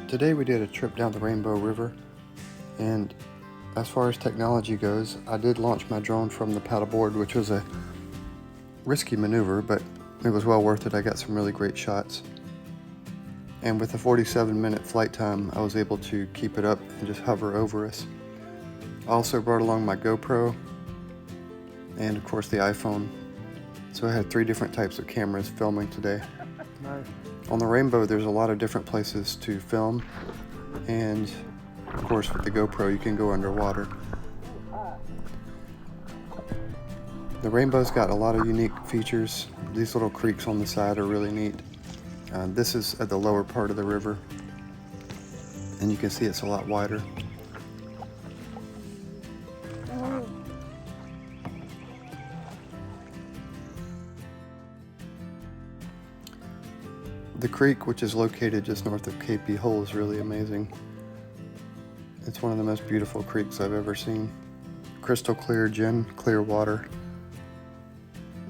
Today we did a trip down the Rainbow River, and as far as technology goes, I did launch my drone from the paddleboard, which was a risky maneuver, but it was well worth it. I got some really great shots. And with a 47-minute flight time, I was able to keep it up and just hover over us. I also brought along my GoPro and of course the iPhone. So I had 3 different types of cameras filming today. Nice. On the Rainbow, there's a lot of different places to film, and of course with the GoPro you can go underwater. The Rainbow's got a lot of unique features. These little creeks on the side are really neat. This is at the lower part of the river, and you can see it's a lot wider. The creek, which is located just north of Cape Hole, is really amazing. It's one of the most beautiful creeks I've ever seen. Crystal clear, gin clear water,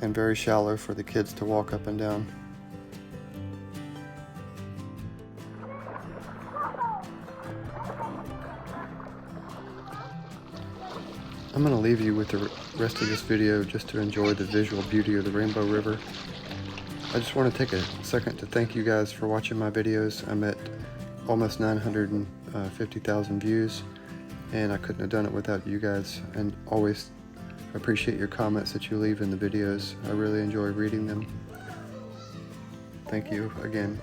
and very shallow for the kids to walk up and down. I'm going to leave you with the rest of this video just to enjoy the visual beauty of the Rainbow River. I just want to take a second to thank you guys for watching my videos. I'm at almost 950,000 views, and I couldn't have done it without you guys, and always appreciate your comments that you leave in the videos. I really enjoy reading them. Thank you again.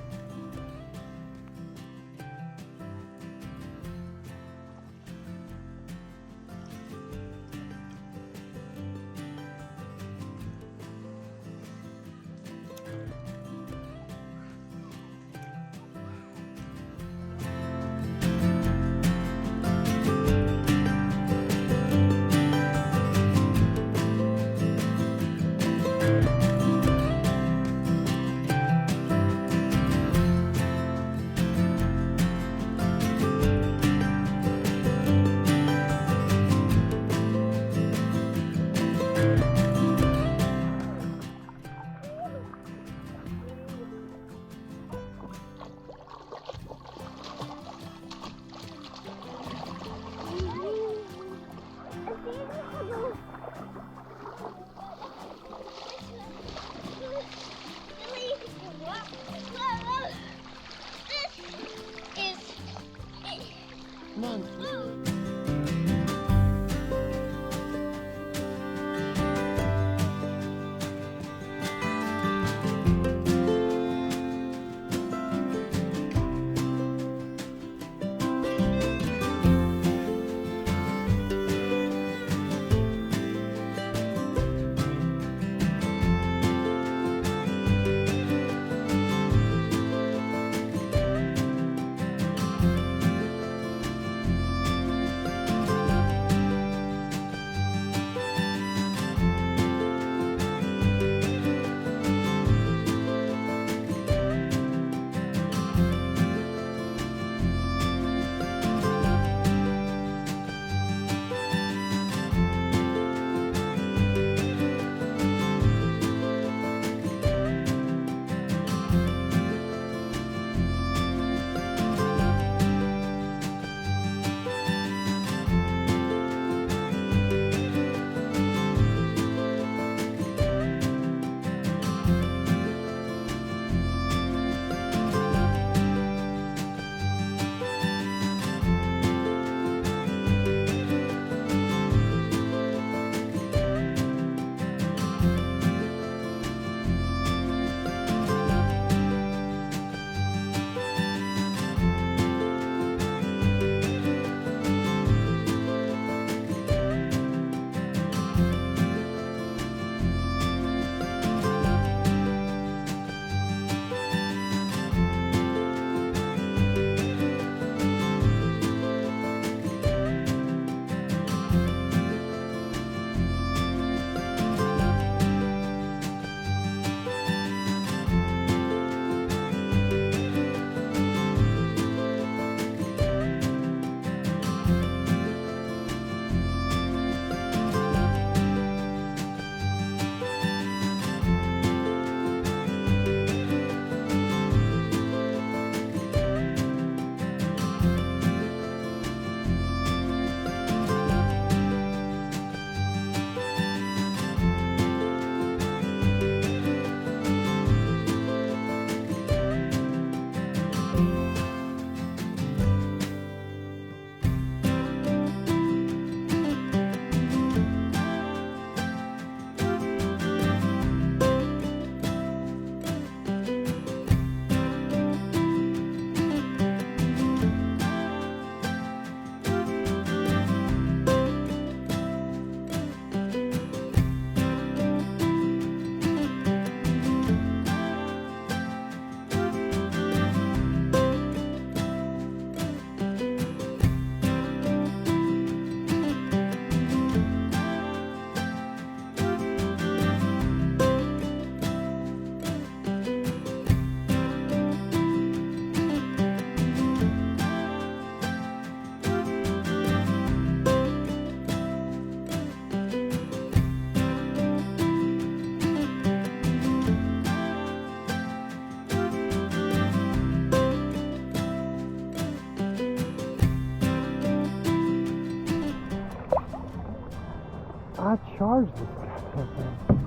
charge this goddamn thing.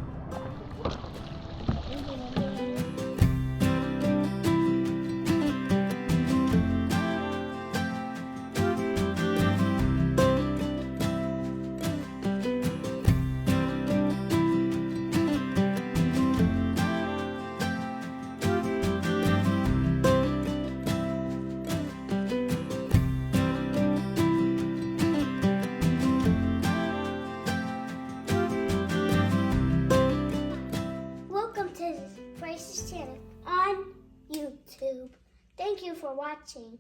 Welcome to Bryce's channel on YouTube. Thank you for watching.